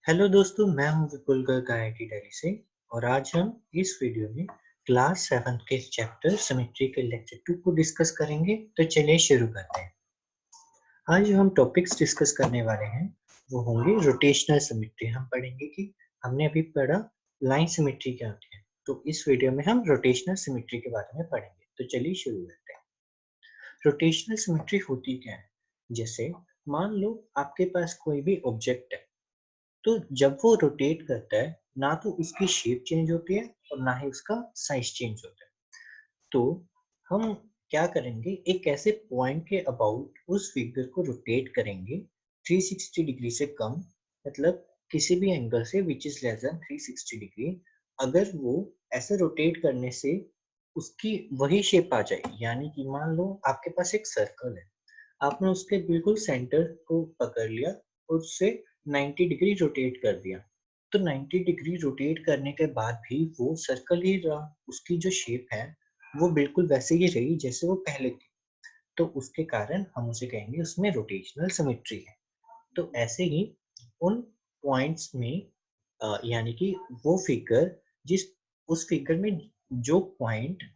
Hello दोस्तों, मैं हूं विपुल गर्ग IIT दिल्ली से। और आज हम इस वीडियो में क्लास 7 के चैप्टर सिमेट्री के लेक्चर 2 को डिस्कस करेंगे। तो चलिए शुरू करते हैं। आज जो हम टॉपिक्स डिस्कस करने वाले हैं वो होंगे रोटेशनल सिमेट्री। हम पढ़ेंगे कि हमने अभी पढ़ा लाइन सिमेट्री क्या होती है, तो इस वीडियो में हम रोटेशनल सिमेट्री के बारे में पढ़ेंगे। तो चलिए शुरू करते हैं। रोटेशनल सिमेट्री होती क्या है? जैसे मान लो आपके पास कोई भी ऑब्जेक्ट है, तो जब वो रोटेट करता है ना तो उसकी शेप चेंज होती है और ना ही उसका साइज चेंज होता है। तो हम क्या करेंगे, एक ऐसे पॉइंट के अबाउट उस फिगर को रोटेट करेंगे 360 डिग्री से कम, मतलब किसी भी एंगल से which is less than 360 degree. अगर वो ऐसे रोटेट करने से उसकी वही शेप आ जाए, यानी कि मान लो आपके पास एक सर्कल है, आपने उसके बिल्कुल सेंटर को पकड़ लिया और उससे 90 डिग्री रोटेट कर दिया। तो 90 डिग्री रोटेट करने के बाद भी वो सर्कल ही रहा, उसकी जो शेप है वो बिल्कुल वैसे ही रही जैसे वो पहले थी। तो उसके कारण हम उसे कहेंगे उसमें रोटेशनल सिमेट्री है। तो ऐसे ही उन पॉइंट्स में यानी कि वो फिगर जिस उस फिगर में जो पॉइंट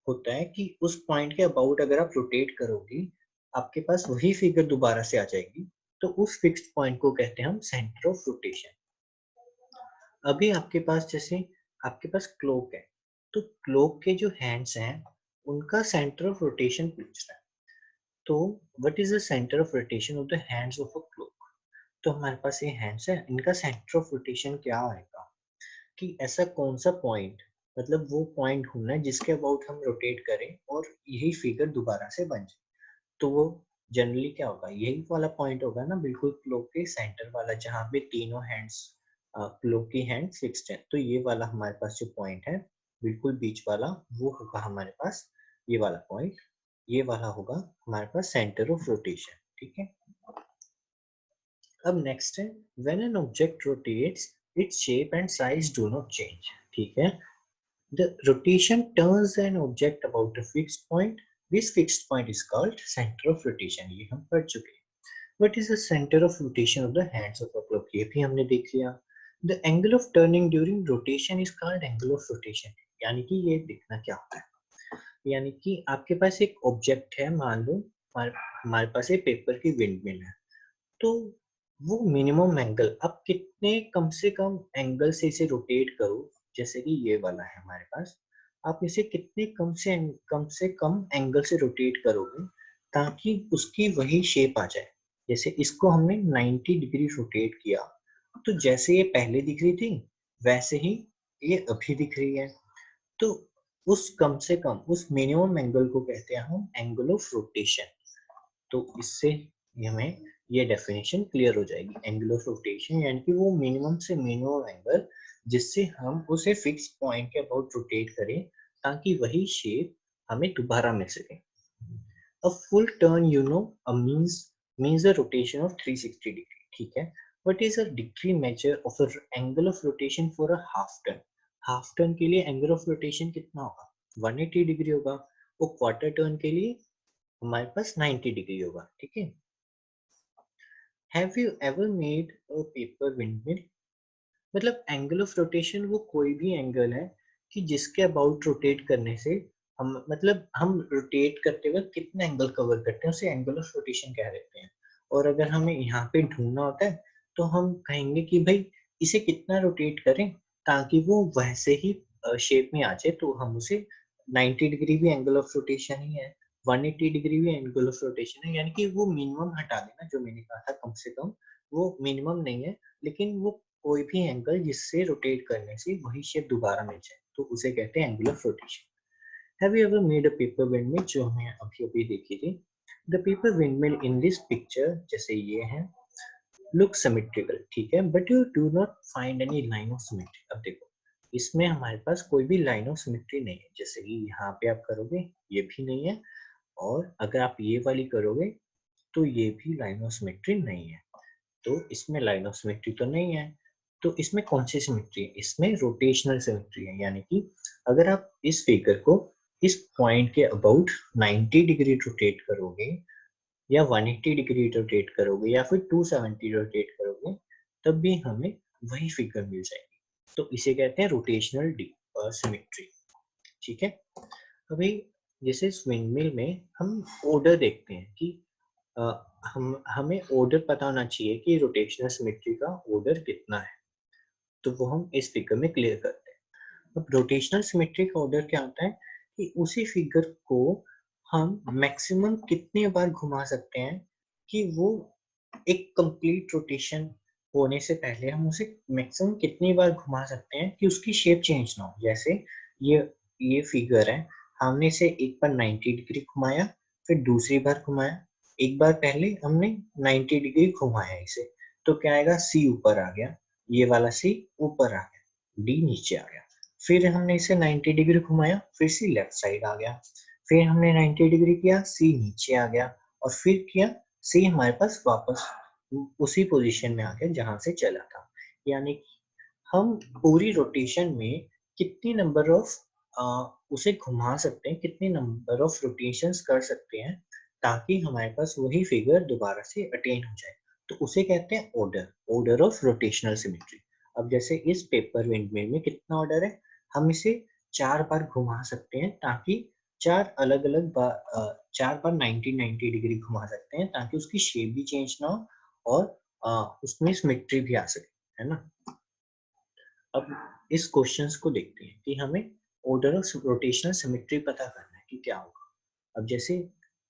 होता है कि उस पॉइंट के अबाउट अगर आप रोटेट करोगे, आपके पास वही फिगर दोबारा से आ जाएगी। तो उस फिक्स्ड पॉइंट को कहते हैं हम सेंटर ऑफ रोटेशन। अभी आपके पास जैसे आपके पास क्लॉक है, तो क्लॉक के जो हैंड्स हैं उनका सेंटर ऑफ रोटेशन पूछ रहा है। तो what is the centre of rotation of the hands of a clock? तो हमारे पास ये हैंड्स है, इनका सेंटर ऑफ रोटेशन क्या आएगा कि ऐसा कौन सा पॉइंट, मतलब वो पॉइंट ढूंढना है जिसके अबाउट हम रोटेट करें और यही फिगर दोबारा से बन जाए। तो वो जनरली क्या होगा, यही वाला पॉइंट होगा ना, बिल्कुल क्लॉक के सेंटर वाला, जहाँ पे तीनों हैंड्स क्लॉक की हैंड फिक्स्ड है। तो ये वाला हमारे पास जो पॉइंट है बिल्कुल बीच वाला, वो होगा हमारे पास ये वाला पॉइंट। ये वाला होगा हमारे पास सेंटर ऑफ रोटेशन। ठीक है। अब नेक्स्ट है, when an object rotates its shape and size do not change. ठीक है। The rotation turns an object about a fixed point. This fixed point is called center of rotation. ये हम पढ़ चुके हैं। What is the center of rotation of the hands of a clock? ये भी हमने देख लिया। The angle of turning during rotation is called angle of rotation. यानी कि ये देखना क्या होता है, यानी कि आपके पास एक ऑब्जेक्ट है, मान लो हमारे पास एक पेपर की विंडमिल है। तो वो मिनिमम एंगल, अब कितने कम से कम एंगल से इसे रोटेट करो, जैसे कि ये वाला है हमारे पास, आप इसे कितने कम से कम एंगल से रोटेट करोगे ताकि उसकी वही शेप आ जाए। जैसे इसको हमने 90 डिग्री रोटेट किया, तो जैसे ये पहले दिख रही थी वैसे ही ये अभी दिख रही है। तो उस कम से कम उस मिनिमम एंगल को कहते हैं हम एंगल ऑफ रोटेशन। तो इससे हमें ये डेफिनेशन क्लियर हो जाएगी। एंगल ऑफ रोटेशन यानी कि वो मिनिमम से मिनिमम एंगल जिससे हम उसे फिक्स पॉइंट के अबाउट रोटेट करें ताकि वही शेप हमें दोबारा मिल सके। A full turn, means a rotation of 360 degree. ठीक है। What is a degree measure of the angle of rotation for a half turn? Half turn के लिए एंगल ऑफ रोटेशन कितना होगा? 180 डिग्री होगा। वो क्वार्टर टर्न के लिए हमारे पास 90 डिग्री होगा। ठीक है। Have you ever made a paper windmill? मतलब एंगल ऑफ रोटेशन वो कोई भी एंगल है कि जिसके अबाउट रोटेट करने से हम रोटेट करते वक्त कितना एंगल कवर करते हैं उसे एंगल ऑफ रोटेशन कह देते हैं। और अगर हमें यहाँ पे ढूंढना होता है तो हम कहेंगे कि भाई इसे कितना रोटेट करें ताकि वो वैसे ही शेप में आ जाए, तो हम उसे 90 डिग्री भी एंगल ऑफ रोटेशन ही है, 180 डिग्री भी एंगल ऑफ रोटेशन है। यानी कि वो मिनिमम हटा देना जो मैंने कहा था कम से कम, वो मिनिमम नहीं है, लेकिन वो कोई भी एंगल जिससे रोटेट करने से वही शेप दोबारा मिल जाए तो उसे कहते हैं angle of rotation. Have you ever made a paper windmill, जो हमने अभी अभी देखी थी। The paper windmill in this picture, जैसे ये है, लुक सिमेट्रिकल। ठीक है, but you do not find any line of symmetry. अब देखो, इसमें हमारे पास कोई भी लाइन ऑफ सिमेट्री नहीं है। जैसे कि यहाँ पे आप करोगे ये भी नहीं है, और अगर आप ये वाली करोगे तो ये भी लाइन ऑफ सिमेट्री नहीं है। तो इसमें लाइन ऑफ सिमेट्री तो नहीं है। तो इसमें कौन सी सिमेट्री है? इसमें रोटेशनल सिमेट्री है। यानी कि अगर आप इस फिगर को इस पॉइंट के अबाउट 90 डिग्री रोटेट करोगे या 180 डिग्री रोटेट करोगे या फिर 270 रोटेट करोगे, तब भी हमें वही फिगर मिल जाएगी। तो इसे कहते हैं रोटेशनल सिमेट्री। ठीक है, अभी जैसे विंडमिल में हम ऑर्डर देखते हैं कि हमें ऑर्डर पता होना चाहिए कि रोटेशनल सिमेट्री का ऑर्डर कितना है, तो वो हम इस फिगर में क्लियर करते हैं। अब रोटेशनल सिमेट्री का ऑर्डर क्या होता है कि उसी फिगर को हम मैक्सिमम कितने बार घुमा सकते हैं कि वो एक कंप्लीट रोटेशन होने से पहले हम उसे मैक्सिमम कितनी बार घुमा सकते हैं कि उसकी शेप चेंज ना हो। जैसे ये फिगर है, हमने इसे एक बार 90 डिग्री घुमाया, फिर दूसरी बार घुमाया, एक बार पहले हमने 90 डिग्री घुमाया इसे, तो क्या आएगा, सी ऊपर आ गया, ये वाला सी ऊपर आ गया, डी नीचे आ गया। फिर हमने इसे 90 डिग्री घुमाया, फिर सी लेफ्ट साइड आ गया, फिर हमने 90 डिग्री किया, सी नीचे आ गया, और फिर किया, सी हमारे पास वापस उसी पोजीशन में आ गया जहां से चला था। यानी कि हम पूरी रोटेशन में कितनी नंबर ऑफ उसे घुमा सकते हैं, कितने नंबर ऑफ रोटेशंस कर सकते हैं ताकि हमारे पास वही फिगर दोबारा से अटेन हो जाए, तो उसे कहते हैं ऑर्डर ऑफ रोटेशनल सिमेट्री। अब जैसे इस पेपर विंडमिल में कितना ऑर्डर है, हम इसे 4 बार घुमा सकते हैं ताकि 4 अलग-अलग बार 4 बार 90 डिग्री घुमा सकते हैं ताकि उसकी शेप भी चेंज ना हो और उसमें सिमेट्री भी आ सके, है ना। अब इस क्वेश्चंस को देखते हैं कि हमें ऑर्डर ऑफ रोटेशनल सिमेट्री पता करना है कि क्या होगा। अब जैसे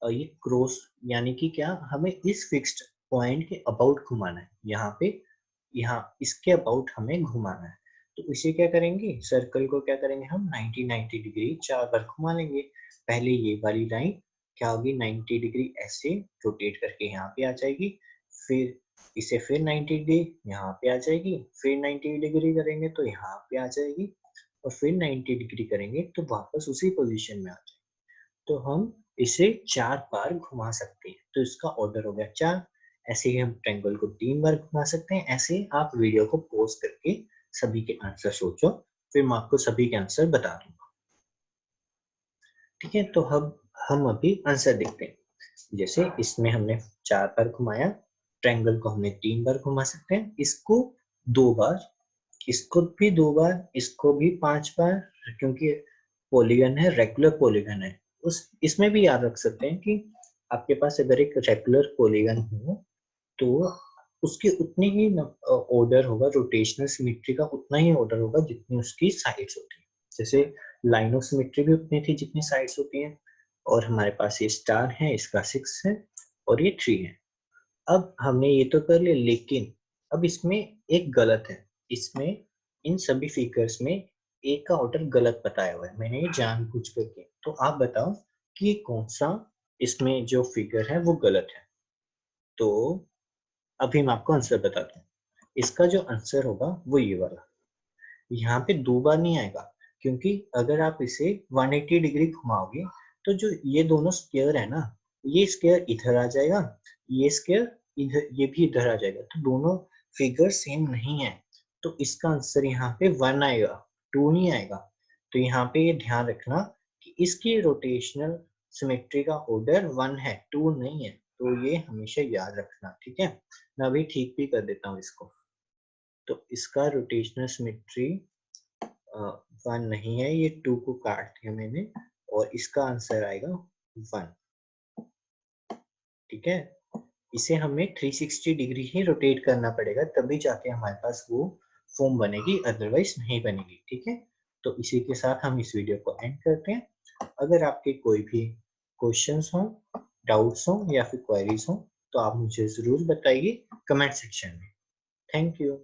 ये क्रॉस यानी कि क्या, हमें इस फिक्स्ड पॉइंट के अबाउट घुमाना है, यहाँ इसके अबाउट हमें घुमाना है। तो इसे क्या करेंगे, सर्कल को क्या करेंगे, हम 90 डिग्री 4 बार घुमा लेंगे। पहले ये वाली लाइन क्या होगी, 90 डिग्री ऐसे रोटेट करके यहाँ पे आ जाएगी, फिर इसे फिर 90 डिग्री यहाँ पे आ जाएगी, फिर 90 डिग्री करेंगे तो यहाँ पे आ जाएगी, और फिर 90 डिग्री करेंगे तो वापस उसी पोजीशन में आ जाएगी। तो हम इसे 4 बार घुमा सकते हैं, तो इसका ऑर्डर हो गया 4। ऐसे ही हम ट्रायंगल को 3 बार घुमा सकते हैं। ऐसे आप वीडियो को पॉज करके सभी के आंसर सोचो, फिर मैं आपको सभी के आंसर बता दूंगा। ठीक है, तो हम अभी आंसर देखते हैं। जैसे इसमें हमने 4 बार घुमाया, ट्रायंगल को हमने 3 बार घुमा सकते हैं, इसको 2 बार, इसको भी 2 बार, इसको भी 5 बार, क्योंकि पॉलीगन है, रेगुलर पॉलीगन है। उस इसमें भी याद रख सकते हैं कि आपके पास अगर एक रेगुलर पॉलीगन हो तो उसके उतने ही ऑर्डर होगा, रोटेशनल सिमेट्री का उतना ही ऑर्डर होगा जितनी उसकी साइड्स होती है। जैसे लाइन ऑफ सिमेट्री भी उतनी थी जितनी साइड्स होती हैं, और हमारे पास ये स्टार है, इसका 6 है और ये 3 है। अब हमने ये तो कर लिया, लेकिन अब इसमें एक गलत है, इसमें इन सभी फिगर्स में एक का ऑर्डर गलत बताया हुआ है, मैंने ये जानबूझ कर किया। तो आप बताओ कि कौन सा इसमें जो फिगर है वो गलत है। तो अभी मैं आपको आंसर बताता हूँ। इसका जो आंसर होगा वो ये वाला, यहाँ पे 2 बार नहीं आएगा, क्योंकि अगर आप इसे 180 डिग्री घुमाओगे तो जो ये दोनों स्क्वायर है ना, ये स्क्वायर इधर आ जाएगा, ये स्क्वायर इधर, ये भी इधर आ जाएगा, तो दोनों फिगर सेम नहीं है। तो इसका आंसर यहाँ पे 1 आएगा, 2 नहीं आएगा। तो यहाँ पे ये ध्यान रखना कि इसकी रोटेशनल सिमेट्री का ऑर्डर 1 है, 2 नहीं है। तो ये हमेशा याद रखना, ठीक है। मैं अभी ठीक भी कर देता हूँ इसको। तो इसका रोटेशनल सिमेट्री 1 नहीं है, ये 2 को काट दिया मैंने, और इसका आंसर आएगा 1। ठीक है, इसे हमें 360 डिग्री ही रोटेट करना पड़ेगा, तभी जाके हमारे पास वो फॉर्म बनेगी, अदरवाइज नहीं बनेगी। ठीक है, तो इसी के साथ हम इस वीडियो को एंड करते हैं। अगर आपके कोई भी क्वेश्चंस हो, डाउट्स हो या फिर क्वेरीज हो, तो आप मुझे जरूर बताइए कमेंट सेक्शन में। Thank you.